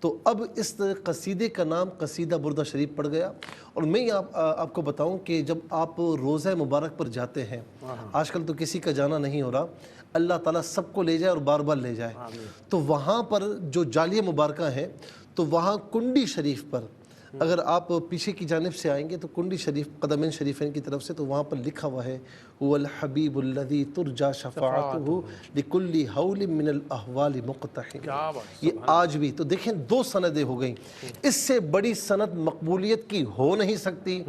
تو اب اس قصیدے کا نام قصیدہ بردہ شریف پڑ گیا۔ اور میں آپ کو بتاؤں کہ جب آپ روزہ مبارک پر جاتے ہیں، آج کل تو کسی کا جانا نہیں ہو رہا، اللہ تعالیٰ سب کو لے جائے اور بار بار لے جائے، تو وہاں پر جو جالیہ مبارکہ ہیں تو وہاں کنڈی شریف پر اگر آپ پیچھے کی جانب سے آئیں گے تو کنڈی شریف قدمین شریفین کی طرف سے، تو وہاں پر لکھا ہوا ہے هو الحبیب الذی ترجا شفاعتہ لکل حول من الاحوال مقتحم۔ یہ آج بھی تو دیکھیں 2 سندیں ہو گئیں، اس سے بڑی سند مقبولیت کی ہو نہیں سکتی۔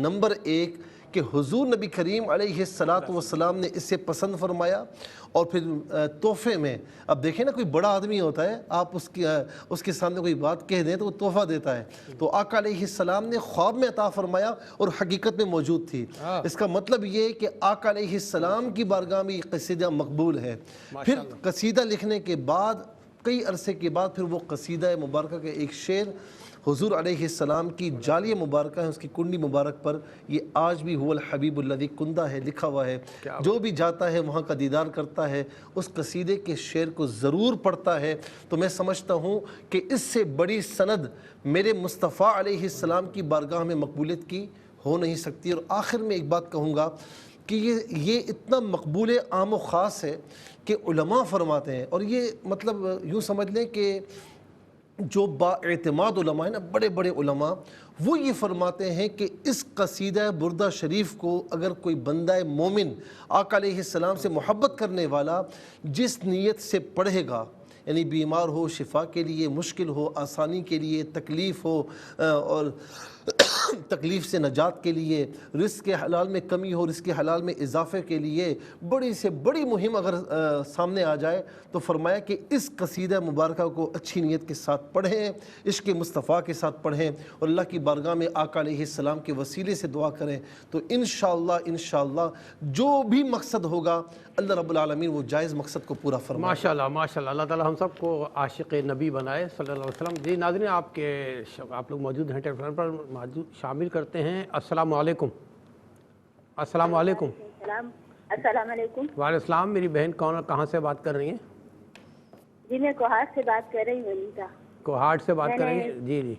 نمبر 1 کہ حضور نبی کریم علیہ السلام نے اسے پسند فرمایا، اور پھر تحفے میں، اب دیکھیں نا کوئی بڑا آدمی ہوتا ہے، آپ اس کے سامنے کوئی بات کہہ دیں تو وہ تحفہ دیتا ہے، تو آقا علیہ السلام نے خواب میں عطا فرمایا اور حقیقت میں موجود تھی۔ اس کا مطلب یہ کہ آقا علیہ السلام کی بارگاہ میں یہ قصیدہ مقبول ہے۔ پھر قصیدہ لکھنے کے بعد کئی عرصے کے بعد پھر وہ قصیدہ مبارکہ کا ایک شعر حضور علیہ السلام کی جالیہ مبارکہ ہے، اس کی کنڈی مبارک پر یہ آج بھی هو الحبیب الذی کندہ ہے لکھا ہوا ہے۔ جو بھی جاتا ہے وہاں کا دیدار کرتا ہے، اس قصیدے کے شعر کو ضرور پڑھتا ہے، تو میں سمجھتا ہوں کہ اس سے بڑی سند میرے مصطفیٰ علیہ السلام کی بارگاہ میں مقبولیت کی ہو نہیں سکتی۔ اور آخر میں ایک بات کہوں گا کہ یہ اتنا مقبول عام و خاص ہے کہ علماء فرماتے ہیں، اور یہ مطلب یوں سمجھ لیں کہ جو با اعتماد علماء ہیں نا، بڑے بڑے علماء، وہ یہ فرماتے ہیں کہ اس قصیدہ بردہ شریف کو اگر کوئی بندہ مومن آقا علیہ السلام سے محبت کرنے والا جس نیت سے پڑھے گا، یعنی بیمار ہو شفا کے لیے، مشکل ہو آسانی کے لیے، تکلیف ہو اور تکلیف سے نجات کے لیے، رزق کے حلال میں کمی ہو رزق کے حلال میں اضافے کے لیے، بڑی سے بڑی مہم اگر سامنے آ جائے، تو فرمایا کہ اس قصیدہ مبارکہ کو اچھی نیت کے ساتھ پڑھیں، عشق مصطفیٰ کے ساتھ پڑھیں، اور اللہ کی بارگاہ میں آقا علیہ السلام کے وسیلے سے دعا کریں، تو انشاءاللہ جو بھی مقصد ہوگا اللہ رب العالمین وہ جائز مقصد کو پورا فرمائے۔ ماشاءاللہ ماشاءاللہ، اللہ تعالیٰ ہم سب کو عاشق نبی بنائے صلی اللہ علیہ وسلم۔ جی ناظرین، آپ لوگ موجود ہیں ٹیلی فون پر، موجود شامل کرتے ہیں۔ السلام علیکم۔ السلام علیکم۔ السلام علیکم۔ وعلیکم السلام۔ میری بہن کون اور کہاں سے بات کر رہی ہیں؟ جی میں کوہاٹ سے بات کر رہی ہوں ولیدہ۔ کوہاٹ سے بات کر رہی ہیں؟ جی جی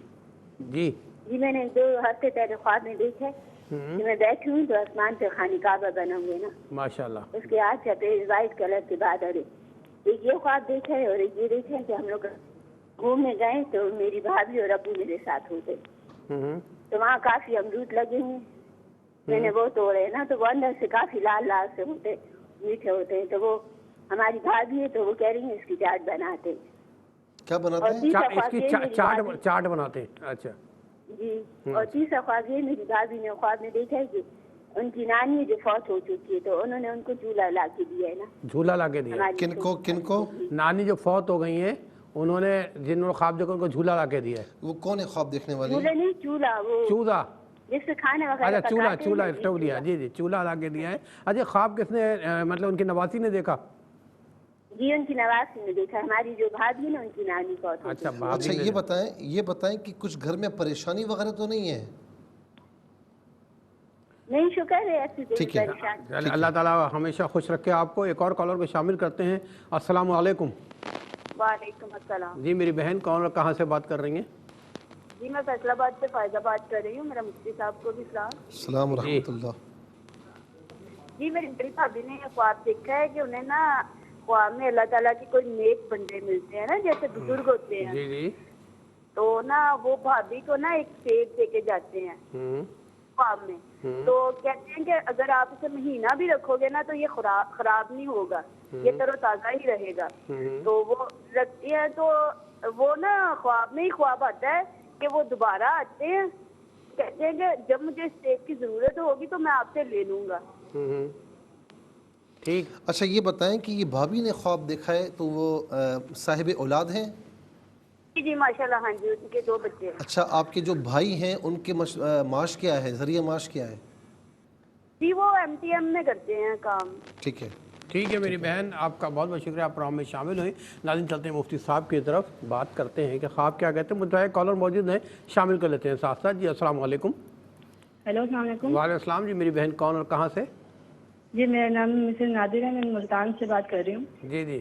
جی جی میں نے 2 ہفتے پہلے خواب میں دیکھا کہ میں بیٹھی ہوں تو آسمان پہ خانہ کعبہ بنا ہوئے نا، ماشاءاللہ۔ اس کے آج پہ وائٹ کلر کے بادل، ایک یہ خواب دیکھا ہے اور ایک یہ دیکھا ہے کہ ہم لوگ گھومنے گئے تو میری بھابھی اور ابو میرے ساتھ ہوتے، تو وہاں کافی امرود لگے ہوئے، میں نے وہ توڑے نا، تو وہ اندر سے کافی لال لال سے ہوتے، میٹھے ہوتے ہیں، تو وہ ہماری بھابھی ہے تو وہ کہہ رہی ہیں اس کی چاٹ بناتے ہیں۔ کیا بناتے ہیں؟ اس کی چاٹ بناتے ہیں۔ اچھا جی، اور تیسرا خواب یہ میری بھابھی نے خواب میں دیکھا ہے کہ ان کی نانی جو فوت ہو چکی ہے تو انہوں نے ان کو جھولا لا کے دیا ہے نا۔ جھولا لا کے دیا؟ کن کو؟ نانی جو فوت ہو گئی ہیں انہوں نے، جنہوں نے خواب دیکھا ان کو جھولا لا کے دیا ہے۔ وہ کون ہے خواب دیکھنے والی؟ جھولا نہیں، چولہا، وہ چولہا، جس سے کھانا وغیرہ اچھا چولہا ٹو لیا۔ جی جی، چولہا لا کے دیا ہے۔ اچھا خواب کس نے، مطلب ان کی نواسی نے دیکھا؟ جی ان کی نواسی نے دیکھا، ہماری جو بھابھی نا ان کی نانی فوت ہو اچھا چکی ہے۔ اچھا یہ بتائیں کہ کچھ گھر میں پریشانی وغیرہ تو نہیں ہے؟ نہیں، شکر ہے، ایسی کوئی ٹھیک ہے۔ پریشانی۔ اللہ تعالیٰ ہمیشہ خوش رکھے آپ کو۔ ایک اور کالر کو شامل کرتے ہیں۔ السلام علیکم۔ وعلیکم السلام۔ جی میری بہن کون اور کہاں سے بات کر رہی ہیں؟ جی میں فیصل آباد سے فائزہ بات کر رہی ہوں، میرا مفتی صاحب کو بھی سلام۔ السلام ورحمۃ اللہ۔ جی میری بڑی بھابھی نے یہ خواب دیکھا ہے کہ انہیں نا خواب میں اللہ تعالیٰ کی کوئی نیک بندے ملتے ہیں نا، جیسے بزرگ ہوتے ہیں، جی جی، تو نا وہ بھابھی کو نا ایک سیب دے کے جاتے ہیں خواب میں، تو کہتے ہیں کہ اگر آپ اسے مہینہ بھی رکھو گے نا تو یہ خراب نہیں ہوگا، یہ تر و تازہ ہی رہے گا۔ تو وہ رکھتی ہے تو وہ نا خواب میں ہی خواب آتا ہے کہ وہ دوبارہ آتے ہیں، کہتے ہیں کہ جب مجھے اس سیب کی ضرورت ہوگی تو میں آپ سے لے لوں گا۔ ٹھیک۔ اچھا یہ بتائیں کہ یہ بھابھی نے خواب دیکھا ہے تو وہ صاحب اولاد ہیں؟ جی جی ماشاءاللہ، ہاں جی، ان کے 2 بچے ہیں۔ اچھا آپ کے جو بھائی ہیں ان کے معاش کیا ہے، ذریعہ معاش کیا ہے؟ جی وہ MTM میں کرتے ہیں کام۔ ٹھیک ہے ٹھیک ہے میری بہن، آپ کا بہت بہت شکریہ، آپ پروگرام میں شامل ہوئیں۔ ناظرین چلتے ہیں مفتی صاحب کی طرف، بات کرتے ہیں کہ خواب کیا کہتے ہیں۔ متعلق کالر موجود ہیں، شامل کر لیتے ہیں ساتھ ساتھ۔ جی السلام علیکم۔ ہیلو السلام علیکم۔ وعلیکم السلام۔ جی میری بہن کون اور کہاں سے؟ جی میرا نام مسز نادر ہے، میں ملتان سے بات کر رہی ہوں۔ جی جی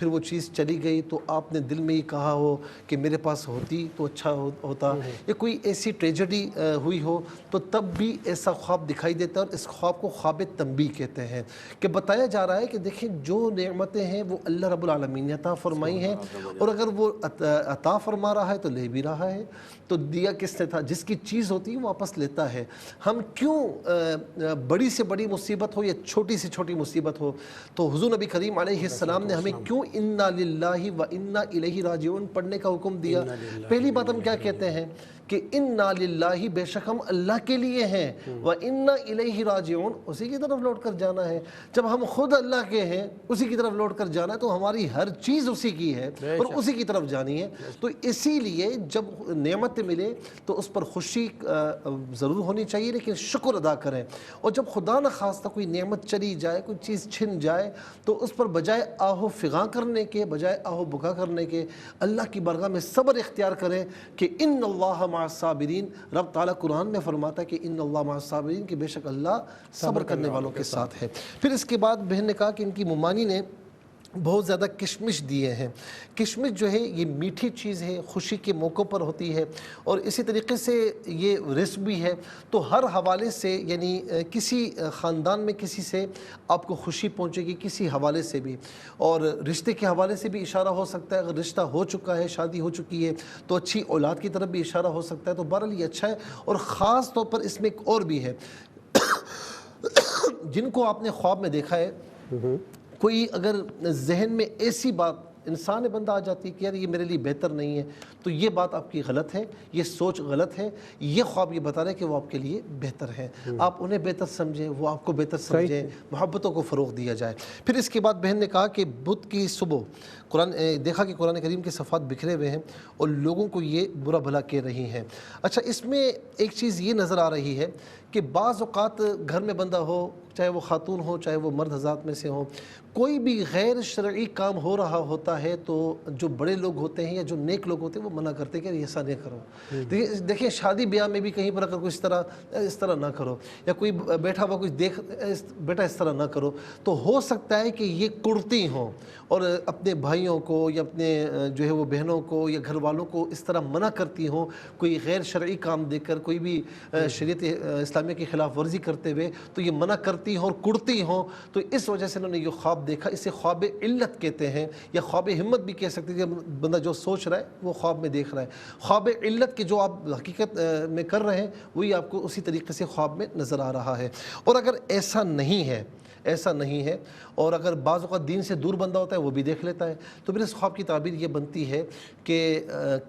پھر وہ چیز چلی گئی تو آپ نے دل میں یہ کہا ہو کہ میرے پاس ہوتی تو اچھا ہوتا، یا کوئی ایسی ٹریجڈی ہوئی ہو تو تب بھی ایسا خواب دکھائی دیتا ہے، اور اس خواب کو خواب تنبیہ کہتے ہیں، کہ بتایا جا رہا ہے کہ دیکھیں جو نعمتیں ہیں وہ اللہ رب العالمین نے عطا فرمائی ہیں، اور اگر وہ عطا فرما رہا ہے تو لے بھی رہا ہے، تو دیا کس نے تھا؟ جس کی چیز ہوتی ہے وہ واپس لیتا ہے۔ ہم کیوں بڑی سے بڑی مصیبت ہو یا چھوٹی سے چھوٹی مصیبت ہو تو حضور نبی کریم علیہ السلام نے ہمیں کیوں انا للہ و انا الیہ راجعون پڑھنے کا حکم دیا؟ پہلی بات ہم کیا کہتے ہیں کہ انا للہ، بے شک ہم اللہ کے لیے ہیں، و انا الیہ راجعون، اسی کی طرف لوٹ کر جانا ہے۔ جب ہم خود اللہ کے ہیں، اسی کی طرف لوٹ کر جانا ہے، تو ہماری ہر چیز اسی کی ہے اور اسی کی طرف جانی ہے۔ تو اسی لیے جب نعمت ملے تو اس پر خوشی ضرور ہونی چاہیے، لیکن شکر ادا کریں، اور جب خدا نخواستہ کوئی نعمت چلی جائے، کوئی چیز چھن جائے، تو اس پر بجائے آہو فغاں کرنے کے، بجائے آہو بکا کرنے کے، اللہ کی بارگاہ میں صبر اختیار کریں کہ ان اللہ مع الصابرین۔ رب تعالیٰ قرآن میں فرماتا ہے کہ ان اللہ مع الصابرین، کہ بے شک اللہ صبر کرنے والوں کے ساتھ ہے۔ پھر اس کے بعد بہن نے کہا کہ ان کی ممانی نے بہت زیادہ کشمش دیے ہیں۔ کشمش جو ہے یہ میٹھی چیز ہے، خوشی کے موقعوں پر ہوتی ہے، اور اسی طریقے سے یہ رزق بھی ہے۔ تو ہر حوالے سے، یعنی کسی خاندان میں کسی سے آپ کو خوشی پہنچے گی، کسی حوالے سے بھی، اور رشتے کے حوالے سے بھی اشارہ ہو سکتا ہے۔ اگر رشتہ ہو چکا ہے، شادی ہو چکی ہے، تو اچھی اولاد کی طرف بھی اشارہ ہو سکتا ہے۔ تو بہرحال یہ اچھا ہے، اور خاص طور پر اس میں ایک اور بھی ہے، جن کو آپ نے خواب میں دیکھا ہے، کوئی اگر ذہن میں ایسی بات انسان بندہ آ جاتی ہے کہ یار یہ میرے لیے بہتر نہیں ہے، تو یہ بات آپ کی غلط ہے، یہ سوچ غلط ہے۔ یہ خواب یہ بتا رہے ہیں کہ وہ آپ کے لیے بہتر ہے، آپ انہیں بہتر سمجھیں، وہ آپ کو بہتر سمجھیں، محبتوں کو فروغ دیا جائے۔ پھر اس کے بعد بہن نے کہا کہ بدھ کی صبح دیکھا کہ قرآن کریم کے صفحات بکھرے ہوئے ہیں اور لوگوں کو یہ برا بھلا کہہ رہی ہیں۔ اچھا، اس میں ایک چیز یہ نظر آ رہی ہے کہ بعض اوقات گھر میں بندہ ہو، چاہے وہ خاتون ہو چاہے وہ مرد حضرات میں سے ہوں، کوئی بھی غیر شرعی کام ہو رہا ہوتا ہے تو جو بڑے لوگ ہوتے ہیں یا جو نیک لوگ ہوتے ہیں وہ منع کرتے ہیں کہ ایسا نہیں کرو۔ دیکھیں شادی بیاہ میں بھی کہیں پر اگر کوئی اس طرح نہ کرو، یا کوئی بیٹھا ہوا کچھ دیکھ بیٹا اس طرح نہ کرو، تو ہو سکتا ہے کہ یہ کڑتی ہوں اور اپنے بھائیوں کو یا اپنے جو ہے وہ بہنوں کو یا گھر والوں کو اس طرح منع کرتی ہوں، کوئی غیر شرعی کام دے کر، کوئی بھی شریعت اسلامیہ کی خلاف ورزی کرتے ہوئے تو یہ منع کرتی ہوں اور کڑتی ہوں۔ تو اس وجہ سے انہوں نے یہ خواب دیکھا، اسے خواب علت کہتے ہیں، یا خواب ہمت بھی کہہ سکتے ہیں، کہ بندہ جو سوچ رہا ہے وہ خواب میں دیکھ رہا ہے۔ خواب علت کے جو آپ حقیقت میں کر رہے ہیں وہی آپ کو اسی طریقے سے خواب میں نظر آ رہا ہے۔ اور اگر ایسا نہیں ہے اور اگر بعض اوقات دین سے دور بندہ ہوتا ہے وہ بھی دیکھ لیتا ہے، تو پھر اس خواب کی تعبیر یہ بنتی ہے کہ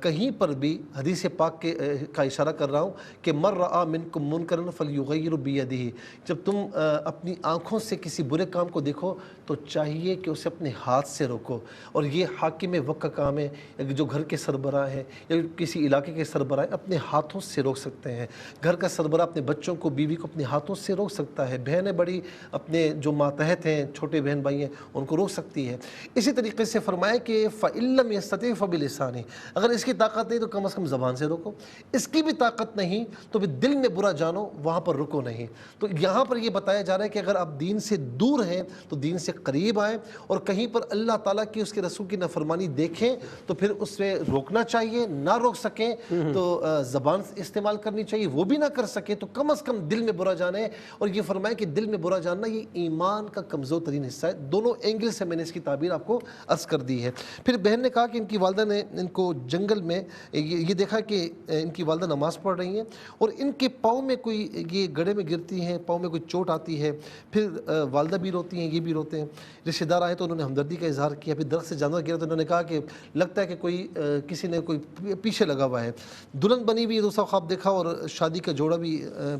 کہیں پر بھی حدیث پاک کا اشارہ کر رہا ہوں کہ من رأى منکم منکرا فلیغیر بیدہ، جب تم اپنی آنکھوں سے کسی برے کام کو دیکھو تو چاہیے کہ اسے اپنے ہاتھ سے روکو۔ اور یہ حاکم وقت کا کام ہے، جو گھر کے سربراہ ہیں یا کسی علاقے کے سربراہ ہیں، اپنے ہاتھوں سے روک سکتے ہیں۔ گھر کا سربراہ اپنے بچوں کو، بیوی کو اپنے ہاتھوں سے روک سکتا ہے، بہنیں بڑی اپنے جو ماتحت ہیں، چھوٹے بہن بھائی ہیں، ان کو روک سکتی ہے۔ اسی طریقے سے فرمایا کہ فَإِن لَّمْ يَسْتَطِعْ فَبِلِسَانِهِ، اگر اس کی طاقت نہیں تو کم از کم زبان سے روکو، اس کی بھی طاقت نہیں تو پھر دل میں برا جانو، وہاں پر رکو نہیں۔ تو یہاں پر یہ بتایا جا رہا ہے کہ اگر آپ دین سے دور ہیں تو دین سے قریب آئیں، اور کہیں پر اللہ تعالیٰ کی اس کے رسول کی نافرمانی دیکھیں تو پھر اس سے روکنا چاہیے، نہ روک سکیں تو زبان استعمال کرنی چاہیے، وہ بھی نہ کر سکے تو کم از کم دل میں برا جانے۔ اور یہ فرمایا کہ دل میں برا جاننا یہ ایمان کا کمزور ترین حصہ ہے۔ دونوں اینگل سے میں نے اس کی تعبیر آپ کو عرض کر دی ہے۔ پھر بہن نے کہا کہ ان کی والدہ نے ان کو جنگل میں یہ دیکھا کہ ان کی والدہ نماز پڑھ رہی ہیں اور ان کے پاؤں میں کوئی یہ گڑھے میں گرتی ہیں، پاؤں میں کوئی چوٹ آتی ہے، پھر والدہ بھی روتی ہیں، یہ بھی روتے ہیں۔ رشتہ دار آئے تو انہوں نے ہمدردی کا اظہار کیا، پھر درخت سے جانور گرا تو انہوں نے کہا کہ لگتا ہے کہ کوئی کسی نے کوئی پیچھے لگا ہوا ہے۔ دلہن بنی ہوئی دوسرا خواب دیکھا، اور شادی کا جوڑا بھی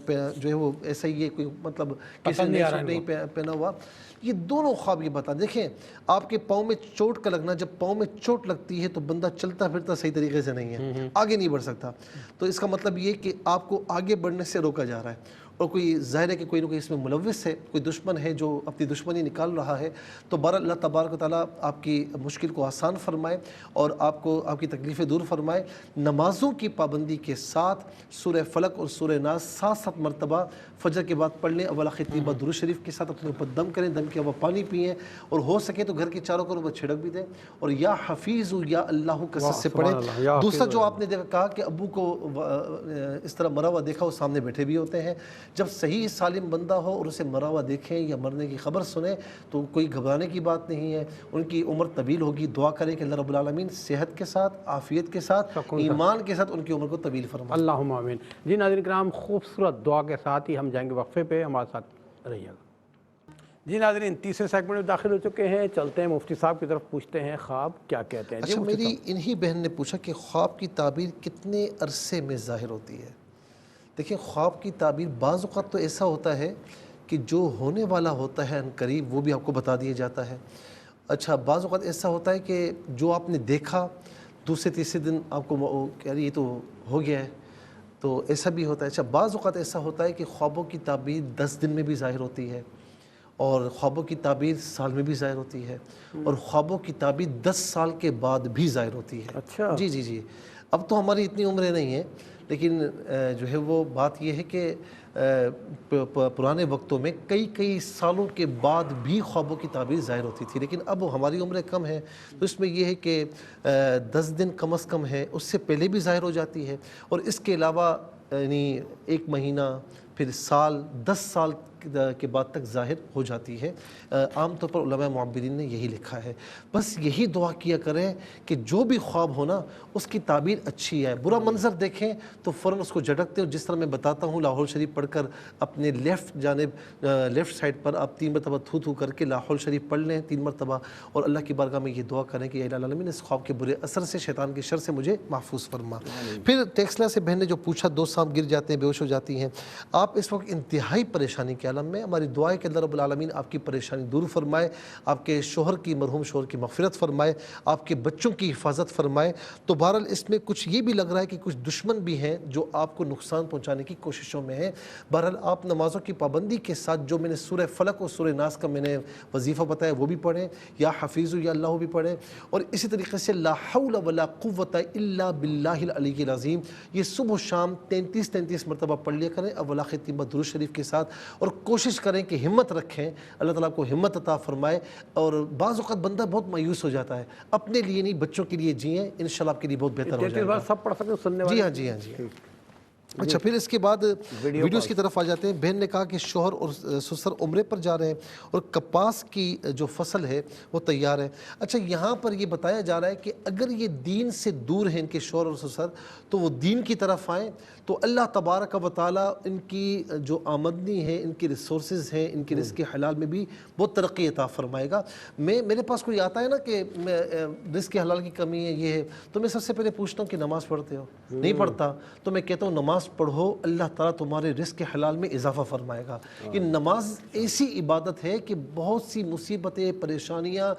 جو ہے وہ ایسا ہی ہے، کوئی مطلب کسی نے نہیں پہنا ہوا۔ یہ دونوں خواب یہ بتا، دیکھیں آپ کے پاؤں میں چوٹ کا لگنا، جب پاؤں میں چوٹ لگتی ہے تو بندہ چلتا پھرتا صحیح طریقے سے نہیں ہے، آگے نہیں بڑھ سکتا، تو اس کا مطلب یہ کہ آپ کو آگے بڑھنے سے روکا جا رہا ہے۔ اور کوئی ظاہر ہے کہ کوئی نہ کوئی اس میں ملوث ہے، کوئی دشمن ہے جو اپنی دشمنی نکال رہا ہے، تو بہرحال اللہ تبارک و تعالیٰ آپ کی مشکل کو آسان فرمائے اور آپ کو آپ کی تکلیفیں دور فرمائے۔ نمازوں کی پابندی کے ساتھ سورہ فلق اور سورہ ناس 7 مرتبہ فجر کے بعد پڑھ لیں، اول آخر 3 بار درود شریف کے ساتھ اپنے اوپر دم کریں، دم کے اوپر پانی پئیں، اور ہو سکے تو گھر کے چاروں طرف چھڑک بھی دیں، اور یا حفیظ یا اللہ کثرت سے پڑھیں۔ دوسرا جو آپ نے کہا کہ ابو کو اس طرح مرا ہوا دیکھا، وہ سامنے بیٹھے بھی ہوتے ہیں، جب صحیح سالم بندہ ہو اور اسے مرا ہوا دیکھیں یا مرنے کی خبر سنیں تو کوئی گھبرانے کی بات نہیں ہے، ان کی عمر طویل ہوگی، دعا کریں کہ اللہ رب العالمین صحت کے ساتھ، عافیت کے ساتھ، ایمان کے ساتھ ان کی عمر کو طویل فرمائے۔ اللہم آمین۔ جی ناظرین کرام، خوبصورت دعا کے ساتھ ہی ہم جائیں گے وقفے پہ، ہمارے ساتھ رہیے گا۔ جی ناظرین، تیسرے سیگمنٹ میں داخل ہو چکے ہیں، چلتے ہیں مفتی صاحب کی طرف، پوچھتے ہیں خواب کیا کہتے ہیں۔ اچھا، میری انہی بہن نے پوچھا کہ خواب کی تعبیر کتنے عرصے میں ظاہر ہوتی ہے؟ دیکھیں، خواب کی تعبیر بعض اوقات تو ایسا ہوتا ہے کہ جو ہونے والا ہوتا ہے ان قریب وہ بھی آپ کو بتا دیا جاتا ہے۔ اچھا، بعض اوقات ایسا ہوتا ہے کہ جو آپ نے دیکھا دوسرے تیسرے دن آپ کو یار یہ تو ہو گیا ہے، تو ایسا بھی ہوتا ہے۔ اچھا، بعض اوقات ایسا ہوتا ہے کہ خوابوں کی تعبیر 10 دن میں بھی ظاہر ہوتی ہے، اور خوابوں کی تعبیر سال میں بھی ظاہر ہوتی ہے، اور خوابوں کی تعبیر 10 سال کے بعد بھی ظاہر ہوتی ہے۔ اچھا جی جی جی، اب تو ہماری اتنی عمریں نہیں ہیں، لیکن جو ہے وہ بات یہ ہے کہ پرانے وقتوں میں کئی سالوں کے بعد بھی خوابوں کی تعبیر ظاہر ہوتی تھی، لیکن اب ہماری عمریں کم ہیں تو اس میں یہ ہے کہ 10 دن کم از کم ہے، اس سے پہلے بھی ظاہر ہو جاتی ہے، اور اس کے علاوہ یعنی 1 مہینہ، پھر سال، 10 سال کے بعد تک ظاہر ہو جاتی ہے۔ عام طور پر علماء معبرین نے یہی لکھا ہے۔ بس یہی دعا کیا کریں کہ جو بھی خواب ہونا اس کی تعبیر اچھی ہے، برا منظر دیکھیں تو فوراً اس کو جھٹکتے ہیں، جس طرح میں بتاتا ہوں لاہور شریف پڑھ کر اپنے لیفٹ سائڈ پر آپ 3 مرتبہ تھو کر کے لاہور شریف پڑھ لیں 3 مرتبہ، اور اللہ کی بارگاہ میں یہ دعا کریں کہ اے الہ العالمین اس خواب کے برے اثر سے، شیطان کے شر سے مجھے محفوظ فرما۔ پھر ٹیکسلا سے بہن نے جو پوچھا، 2 سانپ گر جاتے ہیں، بے ہوش ہو جاتی ہیں، آپ اس وقت انتہائی پریشانی کے عالم میں، ہماری دعا ہے کہ اللہ رب العالمین آپ کی پریشانی دور فرمائے، آپ کے مرحوم شوہر کی مغفرت فرمائے، آپ کے بچوں کی حفاظت فرمائے۔ تو بہرحال اس میں کچھ یہ بھی لگ رہا ہے کہ کچھ دشمن بھی ہیں جو آپ کو نقصان پہنچانے کی کوششوں میں ہیں۔ بہرحال آپ نمازوں کی پابندی کے ساتھ جو میں نے سورہ فلق اور سورہ ناس کا میں نے وظیفہ بتایا وہ بھی پڑھیں، یا حفیظ یا اللہ بھی پڑھیں، اور اسی طریقے سے لا حول ولا قوت الا باللہ العلی العظیم یہ صبح و شام 33 مرتبہ پڑھ لیا کریں، اول آخر 3 بار درود شریف کے ساتھ، اور کوشش کریں کہ ہمت رکھیں، اللہ تعالیٰ کو ہمت عطا فرمائے۔ اور بعض اوقات بندہ بہت مایوس ہو جاتا ہے، اپنے لیے نہیں بچوں کے لیے جئیں، انشاءاللہ آپ کے لیے بہت بہتر ہو جائے گا۔ سب پڑھ سکتے سننے والے؟ جی ہاں جی۔ اچھا، پھر اس کے بعد ویڈیوز کی طرف آ جاتے ہیں۔ بہن نے کہا کہ شوہر اور سسر عمرے پر جا رہے ہیں اور کپاس کی جو فصل ہے وہ تیار ہے۔ اچھا، یہاں پر یہ بتایا جا رہا ہے کہ اگر یہ دین سے دور ہیں ان کے شوہر اور سسر تو وہ دین کی طرف آئیں تو اللہ تبارک و تعالیٰ ان کی جو آمدنی ہے، ان کی ریسورسز ہیں، ان کی رزق حلال میں بھی بہت ترقی عطا فرمائے گا۔ میرے پاس کوئی آتا ہے نا کہ رزق حلال کی کمی ہے، یہ ہے، تو میں سب سے پہلے پوچھتا ہوں کہ نماز پڑھتے ہو؟ نہیں پڑھتا تو میں کہتا ہوں نماز پڑھو، اللہ تعالیٰ تمہارے رزق حلال میں اضافہ فرمائے گا۔ یہ نماز ایسی عبادت ہے کہ بہت سی مصیبتیں، پریشانیاں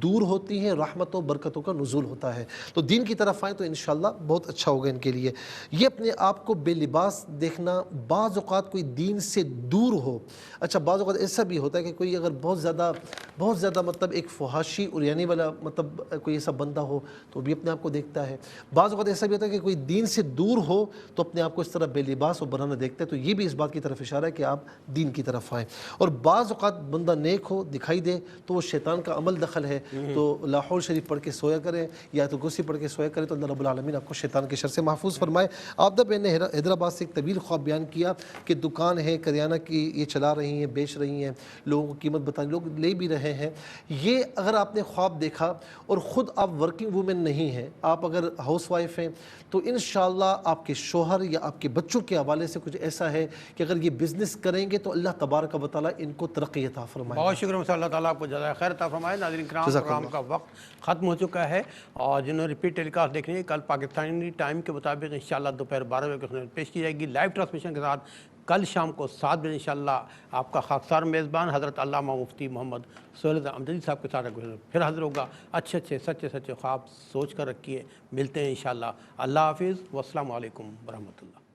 دور ہوتی ہیں، رحمتوں برکتوں کا نزول ہوتا ہے۔ تو دین کی طرف آئیں تو انشاءاللہ بہت اچھا ہوگا ان کے لیے۔ یہ اپنے آپ کو بے لباس دیکھنا، بعض اوقات کوئی دین سے دور ہو۔ اچھا، بعض اوقات ایسا بھی ہوتا ہے کہ کوئی اگر بہت زیادہ مطلب ایک فحاشی اریانے والا مطلب کوئی ایسا بندہ ہو تو بھی اپنے آپ کو دیکھتا ہے۔ بعض اوقات ایسا بھی ہوتا ہے کہ کوئی دین سے دور ہو تو اپنے آپ کو اس طرح بے لباس اور برہنہ دیکھتا ہے، تو یہ بھی اس بات کی طرف اشارہ ہے کہ آپ دین کی طرف آئیں۔ اور بعض اوقات بندہ نیک ہو، دکھائی دے تو وہ شیطان کا عمل دخل ہے، تو لاہور شریف پڑھ کے سویا کریں یا تو کرسی پڑھ کے سویا کریں تو اللہ رب العالمین آپ کو شیطان کے شر سے محفوظ فرمائے۔ عابدہ بہن نے حیدرآباد سے ایک طویل خواب بیان کیا کہ دکان ہے، کریانہ کی یہ چلا رہی ہیں، بیچ رہی ہیں، لوگوں کو قیمت بتائیں، لوگ لے بھی رہے ہیں۔ یہ اگر آپ نے خواب دیکھا اور خود آپ ورکنگ وومن نہیں ہیں، آپ اگر ہاؤس وائف ہیں، تو انشاءاللہ آپ کے شوہر یا آپ کے بچوں کے حوالے سے کچھ ایسا ہے کہ اگر یہ بزنس کریں گے تو اللہ تبارک و تعالیٰ ان کو ترقی عطا فرمائے۔ بہت شکریہ، اللہ تعالیٰ آپ کو جزائے خیر عطا فرمائے۔ ناظرین کرام، پروگرام کا وقت ختم ہو چکا ہے، اور جنہوں نے ریپیٹ ٹیلی کاسٹ دیکھنی ہے کل پاکستانی ٹائم کے مطابق انشاءاللہ دوپہر 12 بجے کو پیش کی جائے گی لائیو ٹرانسمیشن کے ساتھ۔ کل شام کو 7 بجے انشاءاللہ آپ کا خاکسار میزبان حضرت علامہ مفتی محمد سہیل امجدی صاحب کے ساتھ پھر حاضر ہوگا۔ اچھے سچے خواب سوچ کر رکھیے، ملتے ہیں انشاءاللہ۔ اللہ حافظ، والسلام علیکم ورحمۃ اللہ۔